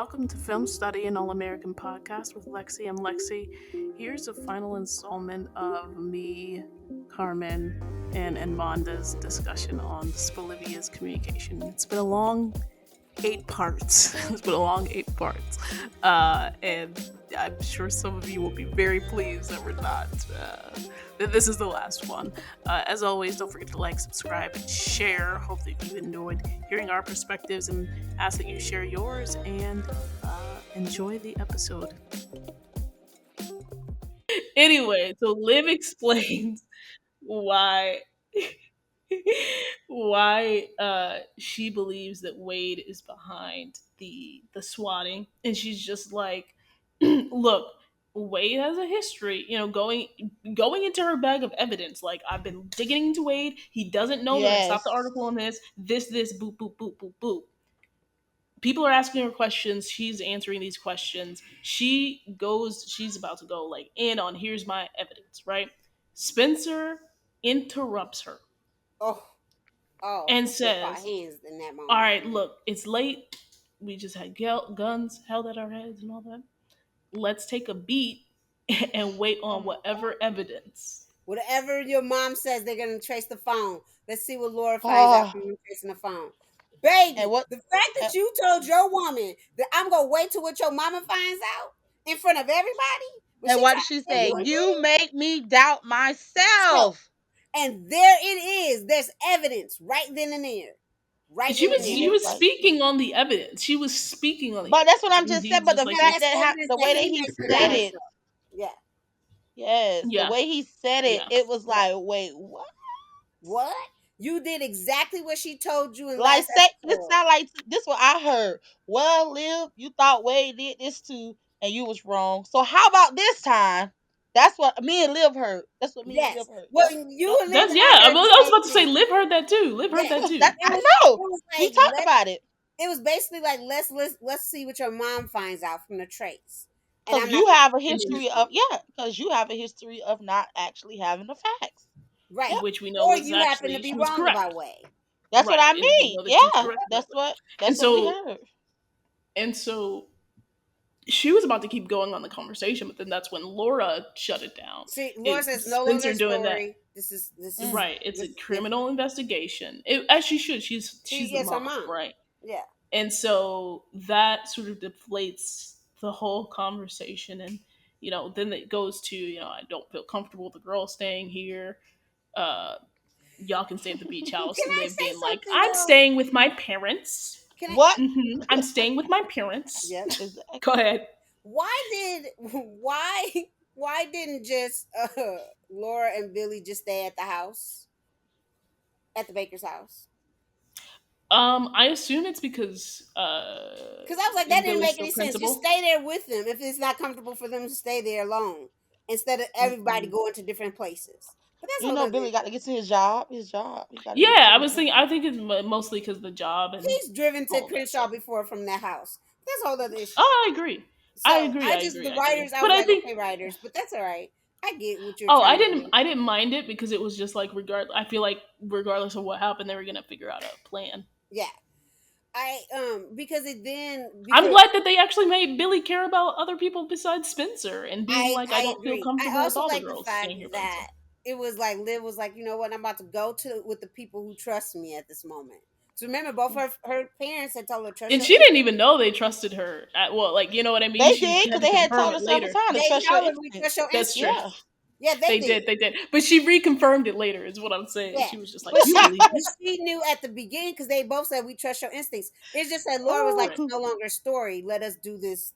Welcome to Film Study, an All American podcast with Lexi. I'm Lexi. Here's a final installment of me, Carmen, and Monda's discussion on Olivia's communication. It's been a long 8 parts. It's been a long 8 parts. And I'm sure some of you will be very pleased that we're not, that this is the last one. As always, don't forget to like, subscribe, and share. Hope that you enjoyed hearing our perspectives and ask that you share yours and enjoy the episode. Anyway, so Liv explains why she believes that Wade is behind the swatting, and she's just like, look, Wade has a history, going into her bag of evidence. Like, I've been digging into Wade. He doesn't know that I stopped the Yes. article on this, boop, boop, boop, boop, boop. People are asking her questions. She's answering these questions. She's about to go like in on here's my evidence, right? Spencer interrupts her Oh, and he fought says, hands in that all moment. right, look, it's late. We just had guns held at our heads and all that. Let's take a beat and wait on whatever evidence. Whatever your mom says, they're gonna trace the phone. Let's see what Laura finds out Oh, from you tracing the phone. Baby, and what? the fact And, that you told your woman that I'm gonna wait till what your mama finds out in front of everybody when and she what tried did to she tell say? you You again. make me doubt So, myself. and there it is. There's evidence right then and there. Right She then was and And there. she it's was like, speaking on the evidence. She was speaking on the but that's what evidence. I'm And just saying. he's But just the like, And fact that's that evidence the that way that he he makes her said doubt it, herself. Yeah. yes, the yeah, way he said it, yeah. it was Yeah. like, wait, what? What? You did exactly what she told you in Like, last say this episode. sound like this what I heard. Well, Liv, you thought Wade did this too, and you was wrong. So how about this time? That's what me and Liv heard. That's what me and Yes. Liv heard. Well, Yep. you Yep. and Liv That's and yeah. I I heard was, the I was same about to say, thing. Liv heard that too. Liv heard Yeah. that too. That It I was know. it was We like talked about it. it was basically like let's see what your mom finds out from the trace. And Because I'm not you gonna have a say history of anything. because you have a history of not actually having the facts. Right. Yep. Which we know Or was you happen to actually be she was wrong correct. about Wade. That's what Right. I And we mean. know that she was Yeah. correct about That's it. what And that's what we so heard. and so she was about to keep going on the conversation, but then that's when Laura shut it down. See, Laura says no longer Spencer a doing that. story. This is Mm. Right. It's a different. criminal investigation. As she should. She's the Yes, her mom, mom. right? Yeah. And so that sort of deflates the whole conversation. And, then it goes to, I don't feel comfortable with the girl staying here. Uh, y'all can stay at the beach house. Can I Liv say being like, something I'm though? staying with my parents. Can I What? I'm staying with my parents. Yep. Go ahead. Why why didn't just Laura and Billy just stay at the house? At the baker's house? I assume it's because Because I was like, that didn't Billy's make still any sense. Just principal. stay there with them if it's not comfortable for them to stay there alone, instead of everybody Mm-mm. going to different places. But that's You all know, other Billy got to get to his job. His job. He got to Yeah, get to I his was job. thinking. I think it's mostly because of the job and he's driven to all of that Crenshaw stuff. before from that house. That's a whole other issue. Oh, I agree. I So agree. I I just agree. the I agree. writers, I But was I like, think. okay, writers, but that's all right. I get what you're Oh, trying I to didn't. do. I didn't mind it because it was just like I feel like regardless of what happened, they were gonna figure out a plan. Yeah. I because it then I'm because glad that they actually made Billy care about other people besides Spencer and being like, I I don't feel agree. I comfortable with also all the like the girls fact staying here by that themselves. it was like Liv was like, you know what, I'm about to go to with the people who trust me at this moment. So remember, both her parents had told her trust And your she didn't instinct. even know they trusted her. Well, like you know what I mean. They She did had because to they had confirm told it us several later. times to They trust your told her we trust instincts. your That's true. Yeah. instincts. Yeah, they They did. did. They did. But she reconfirmed it later. Is what I'm saying. Yeah, She was just like, but "You she believe but this?" she knew at the beginning because they both said we trust your instincts. It's just that Laura was like, Right. it's no longer a story. Let us do this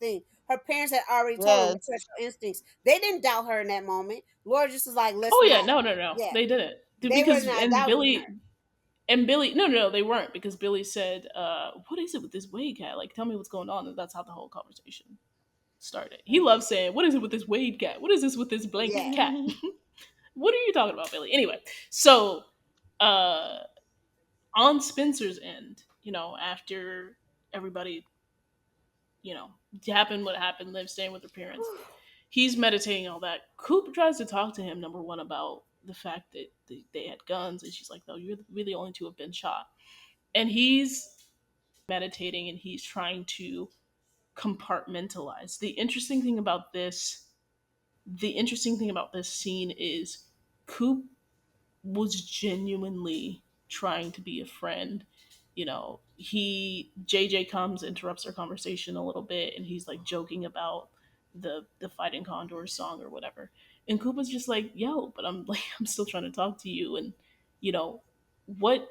thing. Her parents had already told her we Yes. trust your instincts. They didn't doubt her in that moment. Laura just was like, let's Oh yeah. not. No. No. No. Yeah, They didn't. they were Because not and doubting Billy her. and Billy. No. No. No. They weren't because Billy said, "What is it with this Wade cat? Like, tell me what's going on." And that's how the whole conversation started. He loves saying, "What is it with this Wade cat? What is this with this blanket Yeah. cat? What are you talking about, Billy?" Anyway, so uh, on Spencer's end, after everybody, happened what happened, live staying with their parents, he's meditating all that. Coop tries to talk to him, number one, about the fact that they had guns, and she's like, "No, we're the only two who have been shot." And he's meditating and he's trying to compartmentalize. The interesting thing about this scene is Coop was genuinely trying to be a friend. He JJ comes, interrupts their conversation a little bit, and he's like joking about the Fighting Condors song or whatever. And Koopa's just like, yo, but I'm like I'm still trying to talk to you, and you know what,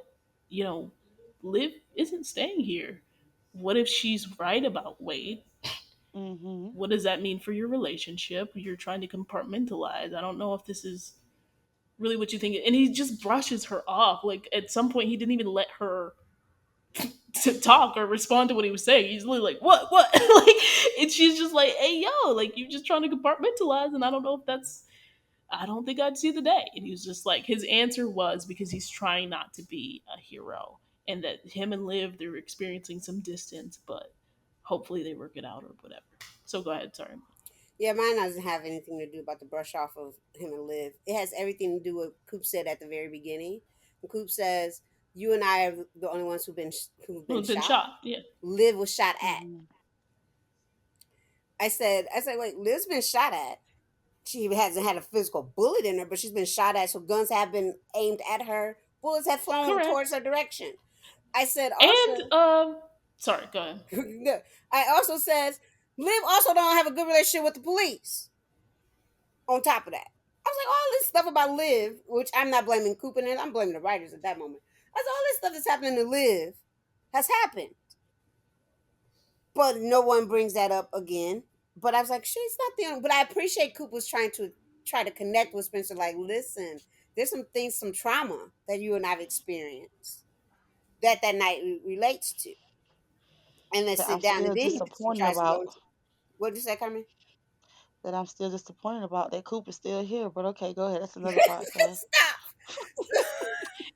you know, Liv isn't staying here. What if she's right about Wade? Mm-hmm. What does that mean for your relationship? You're trying to compartmentalize. I don't know if this is really what you think. And he just brushes her off. Like at some point, he didn't even let her to talk or respond to what he was saying. He's literally like, what?" Like, and she's just like, "Hey, yo, like you just trying to compartmentalize, and I don't know if that's. I don't think I'd see the day." And he was just like, his answer was because he's trying not to be a hero, and that him and Liv they're experiencing some distance, but hopefully they work it out or whatever. So go ahead, sorry. Yeah, mine doesn't have anything to do about the brush off of him and Liv. It has everything to do with Coop said at the very beginning. And Coop says, "You and I are the only ones who've been Who've been shot. shot? Yeah, Liv was shot at." Mm-hmm. I said, wait, Liv's been shot at. She hasn't had a physical bullet in her, but she's been shot at. So guns have been aimed at her. Bullets have flown towards correct. her direction. I said And also, sorry, go ahead. I also says Liv also don't have a good relationship with the police. On top of that, I was like, all this stuff about Liv, which I'm not blaming Cooper and I'm blaming the writers at that moment. I said, all this stuff that's happening to Liv has happened, but no one brings that up again. But I was like, she's not the only. But I appreciate Cooper's try to connect with Spencer. Like, listen, there's some things, some trauma that you and I've experienced that night relates to, and let's That I'm sit down. And still then he disappointed tries to go about. into what did you say, Carmen? That I'm still disappointed about. That Coop is still here. But okay, go ahead. That's another podcast. Stop.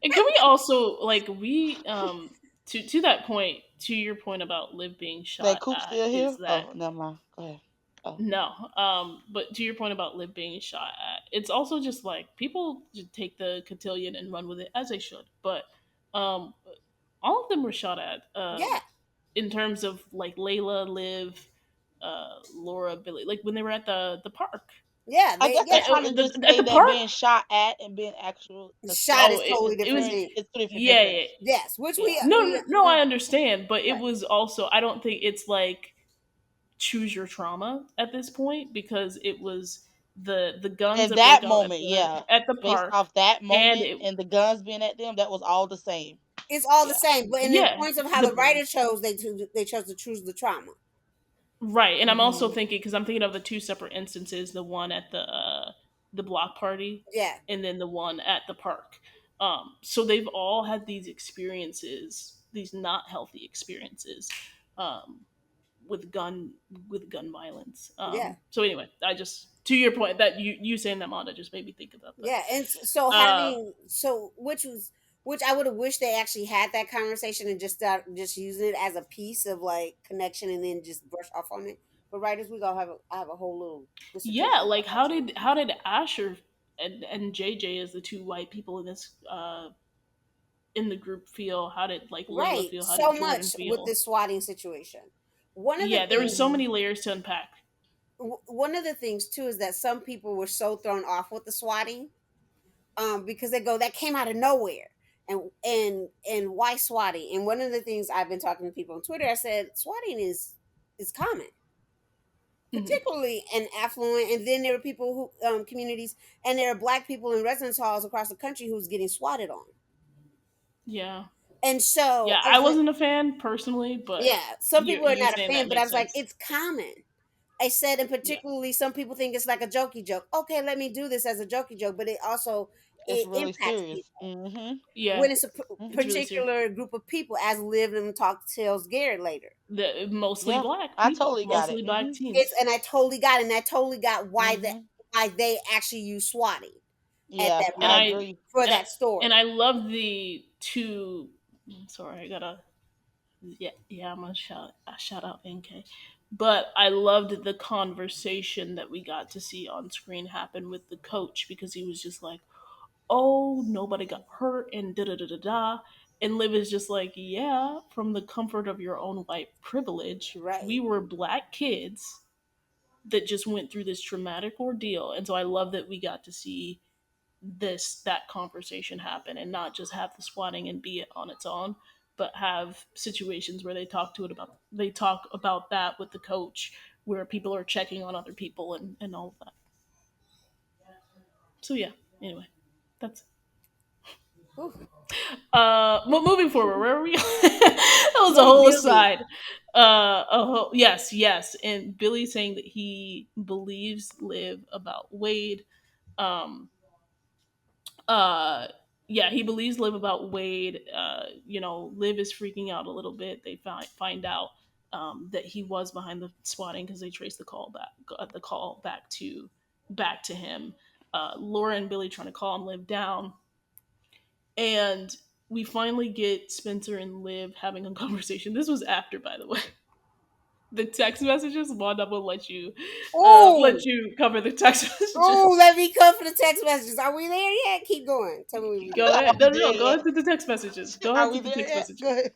And can we also like we to that point, to your point about Liv being That shot Coop at, still is here? that Oh, never mind. Go ahead. Oh, no, but to your point about Liv being shot at, it's also just like people just take the cotillion and run with it as they should, but um, all of them were shot at. Yeah, In terms of like Layla, Liv, Laura, Billy, like when they were at the park. yeah, I guess they kind of just At say the that park. being shot at and being actual shot is Oh, totally different experience thing. is two different yeah, different. yeah. Yes, which Yeah. No, I understand, but it right. was also I don't think it's like choose your trauma at this point because it was the guns At that broke that out moment, yeah. at the Based park, off that and moment it and the guns being at them, that was all the same. It's all the Yeah. same, but in the yeah points of how the the writer chose, they chose to choose the trauma. right. And I'm also Mhm. thinking because I'm thinking of the two separate instances, the one at the block party Yeah, and then the one at the park. So they've all had these experiences, these not healthy experiences, um, with gun with gun violence. yeah, So anyway, I just to your point that you saying that Manda just made me think about that. yeah. And so Uh, having so which I would have wished they actually had that conversation and just start just using it as a piece of like connection and then just brush off on it. But writers, we gonna have a whole little yeah, dissertation like about that too. how did Asher and JJ as the two white people in this in the group feel? How did like Layla Right, feel? How so did Jordan much with feel? this swatting situation. One of the Yeah, there were so things Mhm. many layers to unpack. one of the things too is that some people were so thrown off with the swatting because they go that came out of nowhere and why swatting. And one of the things I've been talking to people on Twitter, I said swatting is common, Hmm. particularly in affluent. And then there are people who communities, and there are black people in residence halls across the country who's getting swatted on. Yeah, And so yeah, I I was like, wasn't a fan personally, but yeah, some people are you not a saying fan, that but I makes was like, sense. it's common. I said, and Yeah, particularly some people think it's like a jokey joke. Okay, let me do this as a jokey joke, but it also It's it really impacts serious. people Mhm. yeah, when it's a it's Mhm. really serious. particular group of people, as lived and talked tells Garrett later. The mostly Yeah. black I people, totally got mostly it. black Mhm. teens. And I totally got it, and I totally got Mhm. why they actually use swatting at Yeah, that And I moment I agree. for and that story. and I love the two. Sorry, I gotta. Yeah, I'm gonna shout out NK. But I loved the conversation that we got to see on screen happen with the coach because he was just like, "Oh, nobody got hurt," and da da da da da. And Liv is just like, yeah, from the comfort of your own white privilege, Right. we were black kids that just went through this traumatic ordeal. And so I love that we got to see that conversation happen and not just have the swatting and be it on its own, but have situations where they talk about that with the coach, where people are checking on other people and all of that. So yeah, anyway, that's Whew. but moving forward, where are we? That was a Yeah, whole Billy. aside. Yes, yes, and Billy saying that he believes Liv about Wade. Um, uh, yeah, he believes Liv about Wade. Liv is freaking out a little bit. They find out that he was behind the swatting because they trace the call back to him. Laura and Billy trying to calm Liv down, and we finally get Spencer and Liv having a conversation. This was after, by the way, the text messages. Wanda will let Oh, you cover the text oh, messages. let me come for the text messages. Are we there yet? Keep going. Tell me when we Go there. ahead. we No, no, no. there Go yet? ahead to the text messages. Go Are ahead we to the there text yet? messages. Good.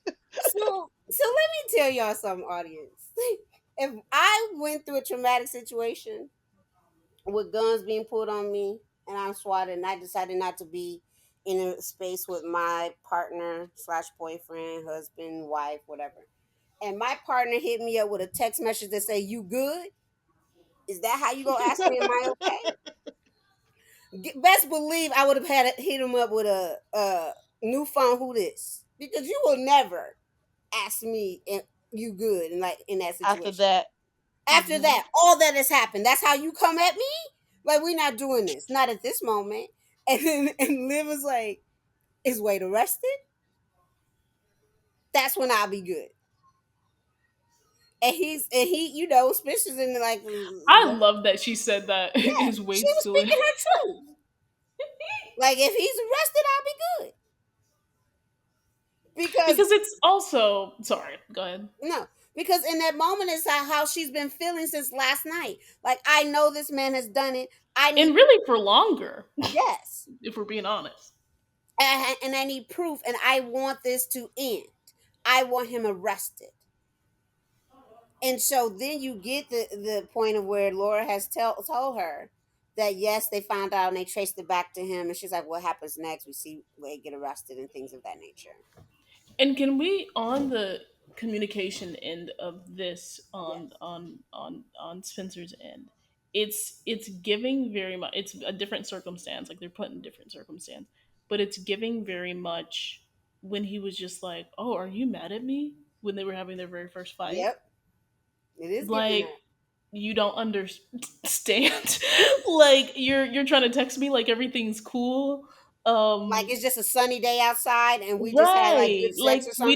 So let me tell y'all something, audience. If I went through a traumatic situation with guns being pulled on me and I'm swatted and I decided not to be in a space with my partner slash boyfriend, husband, wife, whatever. And my partner hit me up with a text message that say, "You good?" Is that how you gonna ask me, am I okay? Best believe I would have had to hit him up with a new phone, who this? Because you will never ask me if you good and like in that After situation. that, After hmm that, all that has happened. That's how you come at me? Like, we're not doing this. Not at this moment. And Liv was like, "Is Wade arrested?" That's when I'll be good. And Spencer's in like, I what? love that she said that. Yeah, Is she Wade was still in? speaking her truth. Like, if he's arrested, I'll be good. Because Because it's also sorry. Go ahead. no, because in that moment is how she's been feeling since last night. Like, I know this man has done it. I need, And really for longer, yes, if we're being honest. and I need proof, and I want this to end. I want him arrested. And so then you get the point of where Laura has told her that yes, they found out and they traced it back to him, and she's like, "What happens next? We see they get arrested and things of that nature." And can we, on the communication end of this, Yes. on Spencer's end, it's giving very much. It's a different circumstance. Like they're put in different circumstance, but it's giving very much when he was just like, "Oh, are you mad at me?" When they were having their very first fight, Yep. It is giving like that. you don't understand. Like you're trying to text me like everything's cool. Like, it's just a sunny day outside and we just had like Right. good sex Like or something.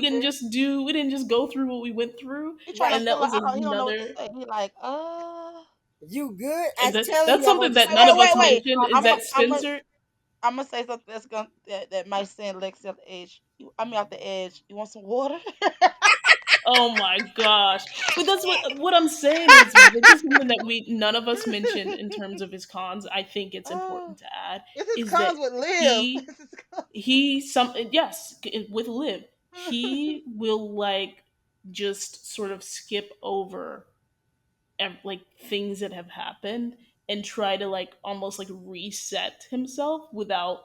we didn't just go through what we went through, he trying to Right. and that feel like was he don't know what to another. say. He like, You good? I And was telling that's you I'm gonna something just that wait, none stay of wait, us wait, away. wait. mentioned is I'm a, that I'm a, Spencer. I'm gonna say something that might send Lexi off the edge. I mean, off the edge. You want some water? Oh my gosh! But that's what I'm saying is this is something that we none of us mentioned in terms of his cons. I think it's Oh, important to add this is is that cons with Liv. he This is cons. he some yes with Liv he will like just sort of skip over like things that have happened and try to like almost like reset himself without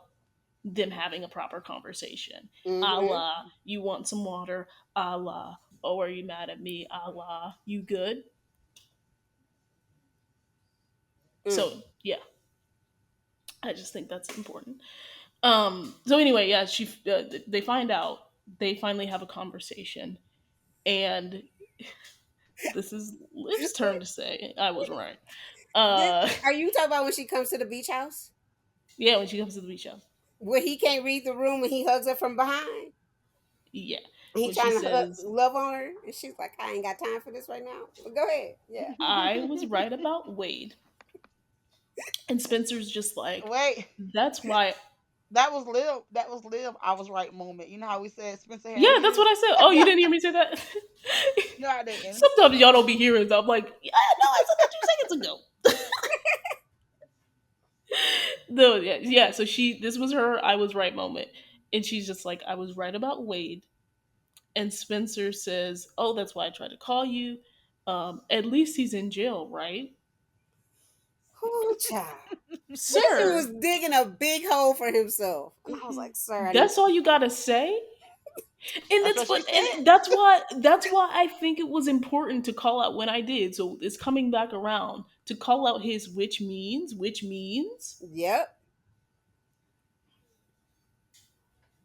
them having a proper conversation. A Mm-hmm. la, you want some water? A la, oh, are you mad at me? A la, you good? Mm. So yeah, I just think that's important. So anyway, yeah, they find out. They finally have a conversation, and this is Liv's turn to say I was right. This, Uh, are you talking about when she comes to the beach house? yeah, when she comes to the beach house. Where he can't read the room and he hugs her from behind? Yeah, And he when she trying to says love on her? And she's like, "I ain't got time for this right now." But go ahead. Yeah. I was right about Wade, and Spencer's just like, Wait, that's why. that was Liv. That was Liv. I was right moment. You know how we said Spencer had Yeah, that's his. what I said. Oh, you didn't hear me say that? No, I didn't. Sometimes y'all don't be hearing stuff. I'm like, yeah, no, I said that 2 seconds ago. No, yeah, yeah. So this was her I was right moment. And she's just like, I was right about Wade. And Spencer says, oh, that's why I tried to call you. At least he's in jail, right? Whoo, child. Spencer was Sir, digging a big hole for himself. And I was like, sir, I need that's all you gotta say? And That's that's what she what, said. and that's why I think it was important to call out when I did. So it's coming back around to call out his which means Yep.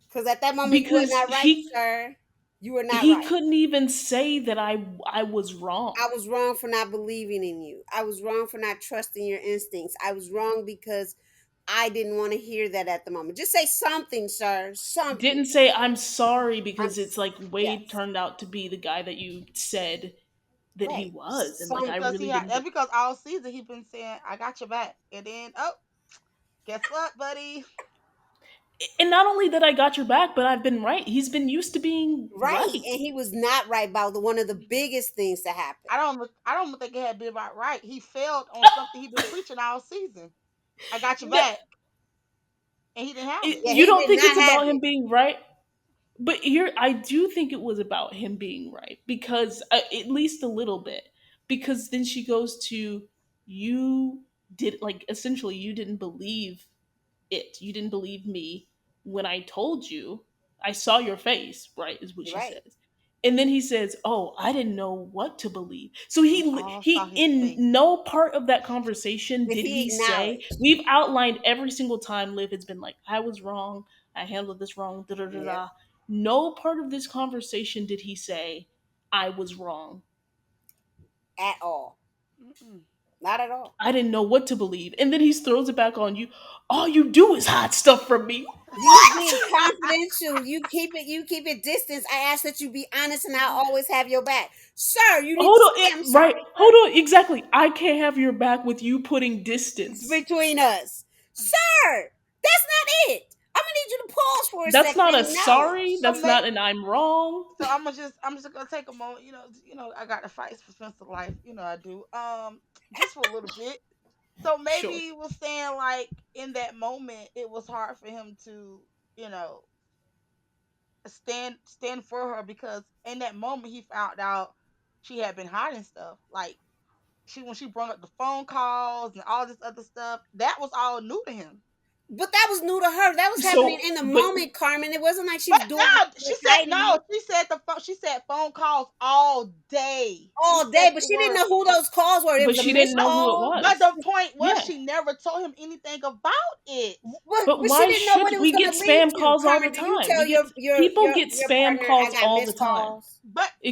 Because at that moment you were because not right, sir. You were not he right. couldn't even say that I was wrong. I was wrong for not believing in you. I was wrong for not trusting your instincts. I was wrong because I didn't want to hear that at the moment. Just say something, sir. Something. Didn't say I'm sorry I'm because it's like Wade yes. turned out to be the guy that you said that he Right. was, and like I Because really didn't. that's because all season he been saying, I got your back. And then, oh, guess what, buddy? And not only that I got your back, but I've been right. He's been used to being Right. right. And he was not right about one of the biggest things to happen. I don't think it had been about right. He failed on something he been preaching all season. I got your No, back. And he didn't have it. Yeah, you he don't did think not it's have about him it. being right? But here, I do think it was about him being right because at least a little bit. Because then she goes to, you did, like, essentially you didn't believe it. You didn't believe me when I told you. I saw your face, right? Is what You're she right. says. And then he says, "Oh, I didn't know what to believe." So We all saw he his in face. no part of that conversation Did did he he say, acknowledge? we've outlined every single time Liv has been like, "I was wrong. I handled this wrong." Da da da Yep. da. No part of this conversation did he say, "I was wrong. At all. Mm-mm. Not at all. I didn't know what to believe." And then he throws it back on you. All you do is hide stuff from me. You What? being confidential. You keep it distance. I ask that you be honest and I'll always have your back. Sir, you need Hold to on, say I'm right? sorry Hold first. on, exactly. I can't have your back with you putting It's distance. between us. Sir, that's not it. I'm gonna need you to pause for a That's second not and a acknowledge. sorry. So That's may not an I'm wrong. so I'm just gonna take a moment, I got to fight for Spencer life, I do. Just for a little bit. So maybe Sure. he was saying like in that moment it was hard for him to, you know, stand for her because in that moment he found out she had been hiding stuff. Like when she brought up the phone calls and all this other stuff, that was all new to him. But that was new to her. That was happening So, in the but moment, Carmen. It wasn't like she But was doing no, it hiding it she said phone calls all day. She all day. said But to she didn't her, know who those calls were. It but was a she didn't missed know who it call. but was. the point was Yeah. she never told him anything about it. But But she why didn't know what should it was we going get to lead spam to. calls all the Carmen, do you time? tell We get people get your spam partner I calls got all the missed time. calls?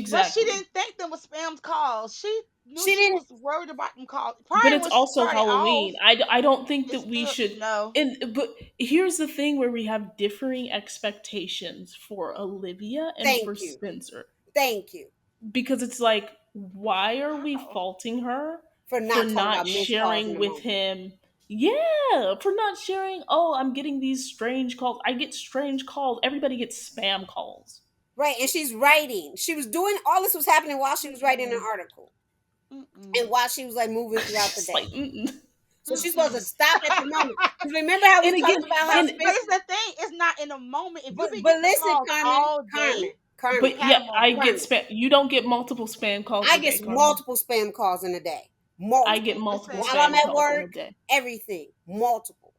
But she Exactly. didn't think them was spam calls. She knew She she didn't. was worried about them calls. But Probably it's when she also started off, Halloween. I don't think it's that we still should. no. And but here's the thing where we have differing expectations for Olivia and for Thank you. Spencer, Thank you because it's like, why are we How? faulting her for for not talking not about missed calls in sharing the with moment. him? Yeah, for not sharing. Oh, I'm getting these strange calls. I get strange calls. Everybody gets spam calls. Right. And she's writing. She was doing all this was happening while she was writing an Mm-mm. article Mm-mm. and while she was like moving It's throughout the just like, day. mm-mm. So she's supposed to Mm-mm. stop at the moment. Because remember how we And talked again, about how and But Spencer. it's the thing, it's not in a moment. If you be But getting the listen, calls Carmen, all Carmen, day, Carmen, but you've had yeah, a I moment. get Carmen. spam. You don't get multiple spam calls I a day, get Carmen. multiple spam calls in a day. I get Multiple. multiple Listen, While I'm spam at calls in a work, day. everything. Multiple.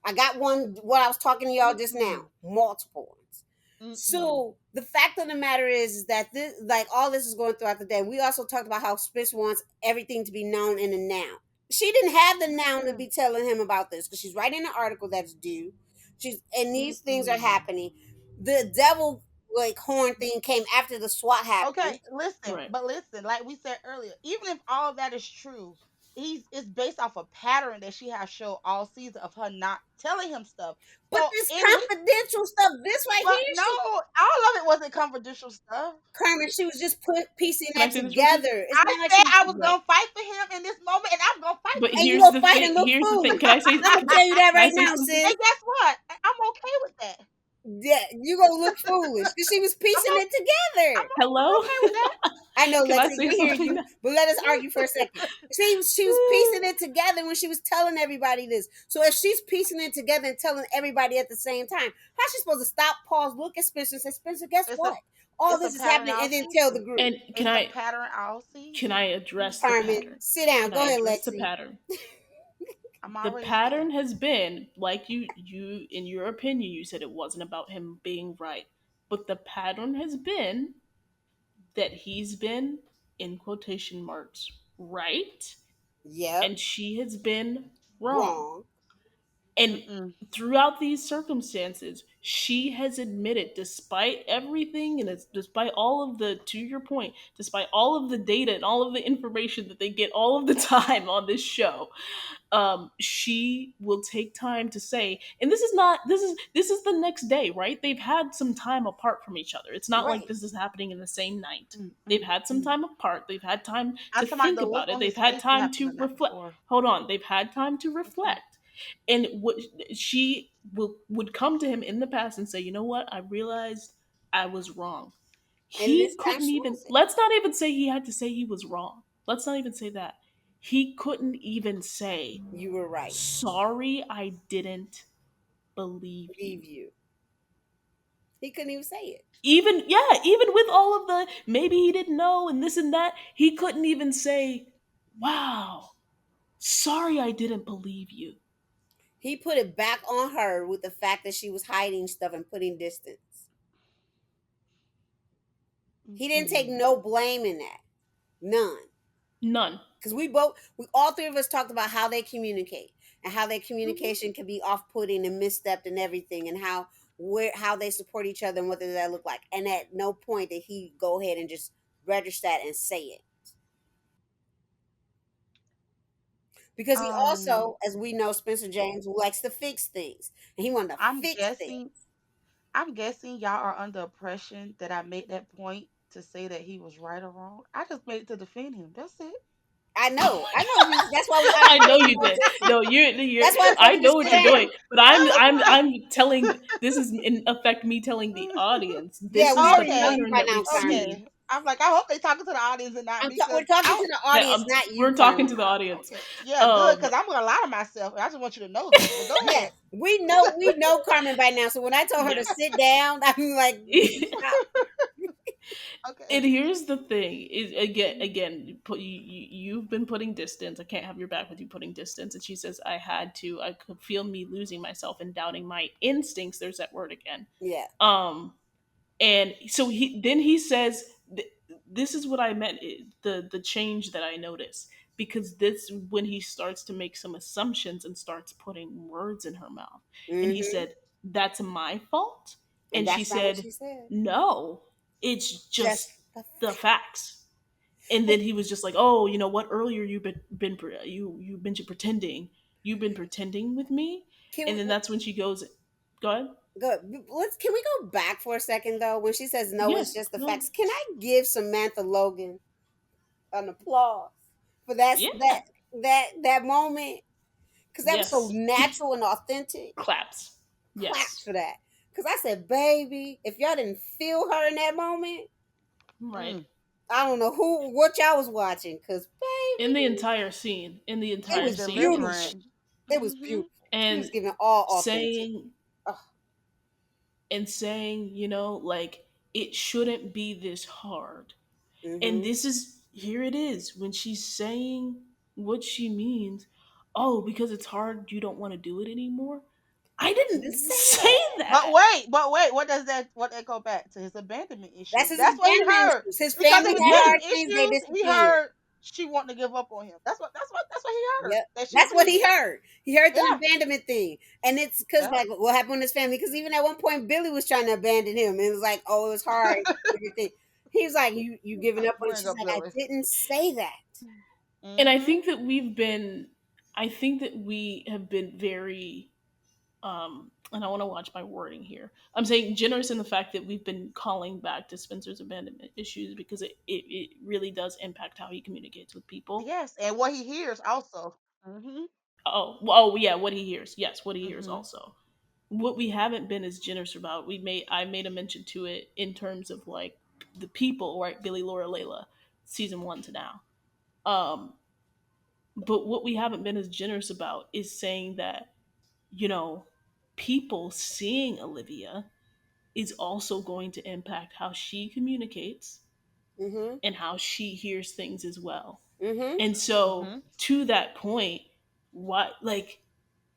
I got one, what I was talking to y'all just now. mm-mm, Multiple ones. mm-mm. So the fact of the matter is that this, like all this is going throughout the day. We also talked about how Spencer wants everything to be known in the now. She didn't have the now to Yeah. be telling him about this because she's writing an article that's due. She's and these things are Mm-mm. happening. The devil like horn thing came after the SWAT Okay, happened. Right. listen, like we said earlier, even if all that is true, it's based off a pattern that she has showed all season of her not telling him stuff. But So this in his, confidential stuff, this right but here, no, she all of it wasn't confidential stuff. Carmen, she was just piecing Can I that say this real quick? together. It's I not like said she I was Right. gonna fight for him in this moment, and I'm gonna fight But for and him. you here's gonna the fight thing. and look Here's the thing. foolish. Can I say? I'm gonna tell you that Can I right say now, something? sis. And guess what? I'm okay with that. Yeah, you gonna look foolish because she was I'm piecing o- it together. I'm Hello? okay with that. I know, Can I Lexi, say we hear something you, now? but let us argue for a second. She was piecing it together when she was telling everybody this. So if she's piecing it together and telling everybody at the same time, how's she supposed to stop, pause, look at Spencer, and say, Spencer, guess It's what? a All it's a this is pattern happening, I'll and then see. tell the group. And It's a pattern I'll see. can I address the Carmen, pattern? sit down. Can I Go ahead, address the Lexi. pattern? I'm The already pattern seeing has been, like you in your opinion, you said it wasn't about him being right, but the pattern has been that he's been, in quotation marks, right, Yep, and she has been wrong. wrong. And it. Mm-mm. throughout these circumstances, she has admitted, despite everything and despite all of the, to your point, despite all of the data and all of the information that they get all of the time on this show, she will take time to say, and this is not, this is the next day, right? They've had some time apart from each other. It's not like Right. this is happening in the same night. Mm, They've mm, had some mm. time apart. They've had time I'm to talking about think the look about it. on They've his had face what time happened to the night reflect. before. Hold on, they've had time to Okay. reflect. And what she would come to him in the past and say, you know what, I realized I was wrong. And He this time couldn't she even, wasn't. let's not even say he had to say he was wrong. Let's not even say that. He couldn't even say, You were right. sorry, I didn't believe you. Leave you. He couldn't even say it. Even, yeah, even with all of the maybe he didn't know and this and that, he couldn't even say, wow, sorry, I didn't believe you. He put it back on her with the fact that she was hiding stuff and putting distance. He didn't take Mm-mm. no blame in that. None. None. Because we all three of us talked about how they communicate and how their Mhm. communication can be off-putting and misstepped and everything, and how they support each other and what does that look like. And at no point did he go ahead and just register that and say it. Because he Um, also, as we know, Spencer James likes to fix things. And he wanted to I'm fix things. guessing. I'm guessing y'all are under oppression that I made that point to say that he was right or wrong. I just made it to defend him. That's it. I know you. That's why I I know told you you to did. sit. No, you're. That's why I told I you to know what sit you're Okay. doing, down. but I'm telling. This is in effect me telling the audience. Yeah, This we is the already know Okay. you pattern by that now, we've Carmen. seen. Okay. I'm like, I hope they talking to the audience and not me, We're cause talking I. to the That audience, not you, we're talking Carmen. to the audience. Okay. Yeah, good, Um, cause I'm gonna lie to myself, and I just want you to know that. But go ahead. Yes, we know Carmen by now. So when I told her to yes. sit down, I'm like, stop. Okay. And here's the thing: is again, you've been putting distance. I can't have your back with you putting distance. And she says, I had to. I could feel me losing myself and doubting my instincts. There's that word again. Yeah. Um, and so he says, this is what I meant, the change that I noticed, because this, when he starts to make some assumptions and starts putting words in her mouth, and he Mm-hmm. said, that's my fault, And and she that's not what said, she said. no, it's Just just the the fact. facts. And then he was just like, oh, you know what, earlier you've been pretending, you've been pretending with me. Can And we then that's when she goes, go ahead. go? Let's. Can we go back for a second though? When she says no, it's Yes, just the no, facts. Can I give Samantha Logan an applause for yeah, that moment? Because that was so yes. natural and authentic. Claps. Claps Yes. for that. Because I said, baby, if y'all didn't feel her in that moment, Right. Mm. I don't know what y'all was watching. Because In the baby, entire scene. In the it entire And was scene. beautiful. delivering. It was Hmm. beautiful. She was And giving all authentic. saying Oh, saying, like, it shouldn't be this hard. And mm-hmm. this is, here it is, when she's saying what she means. Oh, because it's hard, you don't want to do it anymore. I He didn't didn't say say that. that. But wait, what that go back to his abandonment That's issues. his That's what he abandonment heard. issues. His Because family of his had Yeah. hard abandonment things. They issues, he disappeared. heard she wanted to give up on him. That's what he heard. Yep. That she That's what he abandoned him. heard. He heard the Yeah. abandonment thing. And it's because, Yeah. like, what happened in his family? Because even at one point, Billy was trying to abandon him. And it was like, oh, it was hard. Everything. He was like, you giving up on it. Bring She's up like, I Billy. didn't say that. And Mm-hmm. I think that we have been very, and I want to watch my wording here. I'm saying generous in the fact that we've been calling back to Spencer's abandonment issues, because it really does impact how he communicates with people. Yes, and what he hears also. Mm-hmm. Oh, yeah, what he hears. Yes, what he hears Mm-hmm. also. what we haven't been as generous about. I made a mention to it in terms of like the people, right? Billy, Laura, Layla, season 1 to now. Um, but what we haven't been as generous about is saying that, you know, people seeing Olivia is also going to impact how she communicates Mm-hmm. and how she hears things as well. Mm-hmm. And so Mm-hmm. to that point, what like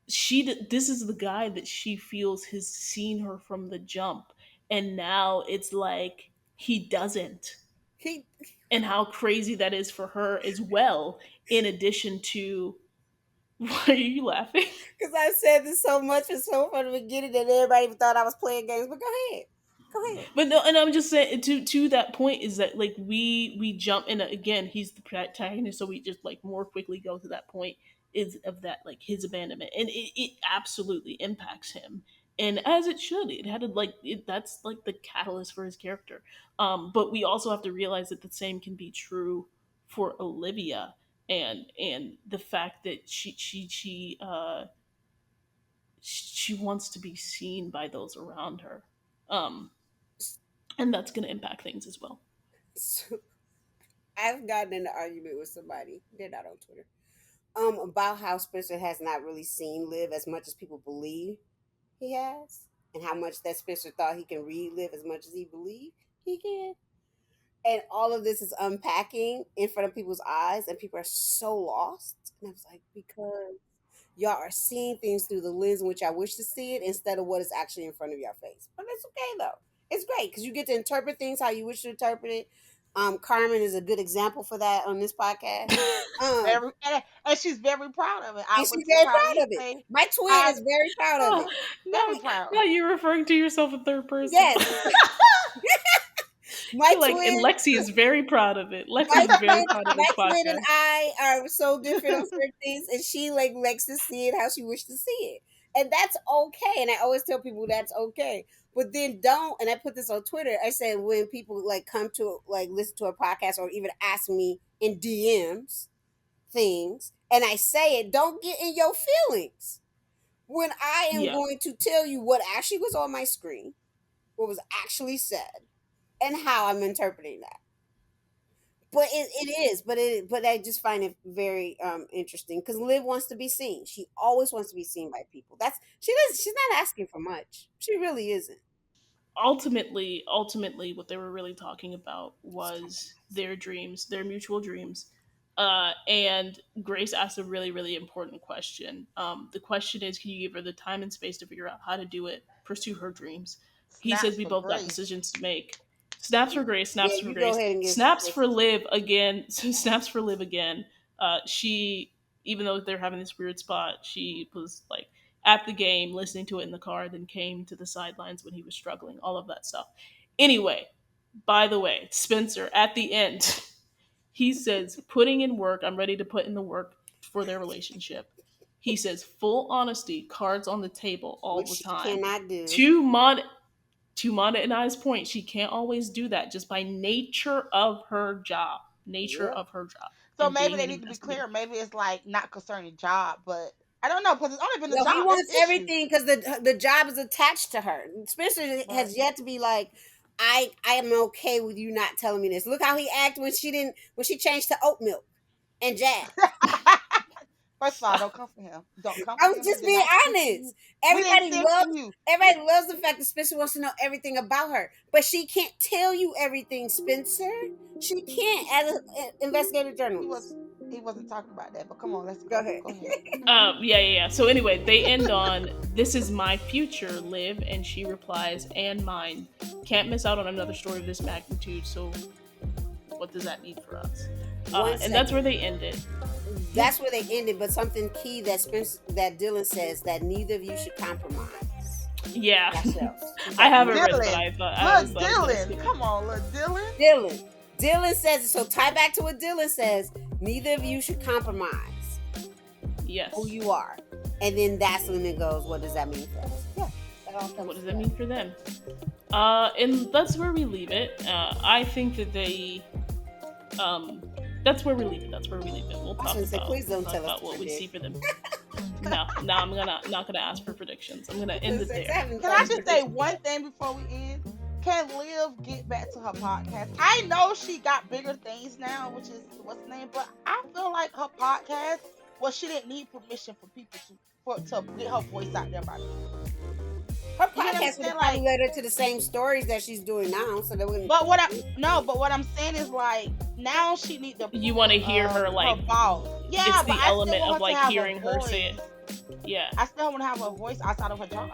this is the guy that she feels has seen her from the jump, and now it's like he doesn't, He, and how crazy that is for her as well, in addition to why are you laughing? because I said this so much and so from the beginning that everybody even thought I was playing games. But go ahead, go ahead. But no, and I'm just saying to that point is that like we jump in again. He's the protagonist, so we just like more quickly go to that point is of that like his abandonment, and it absolutely impacts him, and as it should. It had to like that's like the catalyst for his character. But we also have to realize that the same can be true for Olivia, and the fact that she wants to be seen by those around her. Um, and that's going to impact things as well. So, I've gotten in an argument with somebody. They're not on Twitter. About how Spencer has not really seen Liv as much as people believe he has, and how much that Spencer thought he can read Liv as much as he believed he can. And all of this is unpacking in front of people's eyes, and people are so lost. And I was like, because y'all are seeing things through the lens in which I wish to see it instead of what is actually in front of your face. But it's okay though. It's great because you get to interpret things how you wish to interpret it. Carmen is a good example for that on this podcast. Very, and she's very proud of it. I And would she's very probably proud of it. say My twin I is very proud of Oh, it. now, very proud. now you're referring to yourself in third person. Yes. My You're like, and twin, Lexi is very proud of it. my Lexi's very twin, proud of my this twin and podcast. I are so different on certain things, and she like likes to see it how she wishes to see it, and that's okay. And I always tell people that's okay. But then don't, and I put this on Twitter. I said when people like come to like listen to a podcast or even ask me in DMs things, and I say it, don't get in your feelings when I am Yeah. going to tell you what actually was on my screen, what was actually said, and how I'm interpreting that. But it is, but I just find it very interesting because Liv wants to be seen. She always wants to be seen by people. That's she does. She's not asking for much. She really isn't. Ultimately what they were really talking about It's kind of was their dreams, their mutual dreams. And Grace asked a really, really important question. The question is, can you give her the time and space to figure out how to do it, pursue her dreams? He says Snaps we for both got Grace. decisions to make. Snaps for Grace, yeah. snaps for You go Grace, ahead and give snaps for Grace's. Liv again. Snaps for Liv again. She, even though they're having this weird spot, she was like at the game, listening to it in the car, then came to the sidelines when he was struggling, all of that stuff. Anyway, by the way, Spencer, at the end, he says, putting in work, I'm ready to put in the work for their relationship. He says, full honesty, cards on the table all Which the she time. cannot do. To Mona and I's point, she can't always do that just by nature of her job. Nature Yep. of her job. So And maybe being they an need to be investigator. clear. Maybe it's like not concerning job, but I don't know because it's only been the No, he job. It's wants issues, everything because the job is attached to her. Spencer but has yet to be like, I am okay with you not telling me this. Look how he acted when she changed to oat milk and jazz. first of all, don't come for him. Don't come for I'm him. We just did being not send for you. honest. We didn't send for you. Everybody loves the fact that Spencer wants to know everything about her, but she can't tell you everything, Spencer. She can't as an investigative He was journalist. he wasn't talking about that. But come on, let's Go go. ahead. Go ahead. Yeah. So anyway, they end on, "This is my future, Liv," and she replies, "And mine. Can't miss out on another story of this magnitude. So, what does that mean for us?" And that's where they ended. That's where they ended, but something key that Dylan says that neither of you should compromise Yeah, yourselves. I haven't read it, but Dylan, I thought I was look, like, Dylan, come on, look, Dylan. Dylan says it. So tie back to what Dylan says. Neither of you should compromise yes. who you are. And then that's when it goes, what does that mean for us? Yeah. That all comes What does that together. mean for them? And that's where we leave it. I think that they That's where we leave it. That's where we leave it. We'll I was talk gonna say, about, please don't tell us about to what we see predict. for them. No, I'm not gonna ask for predictions. I'm gonna end it Because there. having Can I fun just say predicting. one thing before we end? Can Liv get back to her podcast? I know she got bigger things now, which is what's the name, but I feel like her podcast, well, she didn't need permission for people to get her voice out there by people. Her You get what I'm podcast would saying? have probably Like, led her to the same stories that she's doing now, so that wouldn't. but what I no, but what I'm saying is like now she need the You want to approval hear of her like her boss. Yeah, it's but the I still element want of her to like have hearing a her voice. say it. Yeah. I still want to have a voice outside of her job.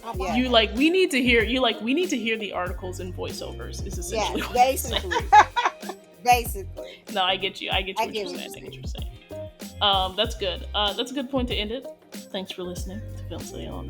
Her Yeah. You like we need to hear we need to hear the articles and voiceovers is essentially Yeah, what I'm saying. basically. Basically. No, I get you. I get I what get you're what saying. I you're get what you're saying. That's good. That's a good point to end it. Thanks for listening to Film Study on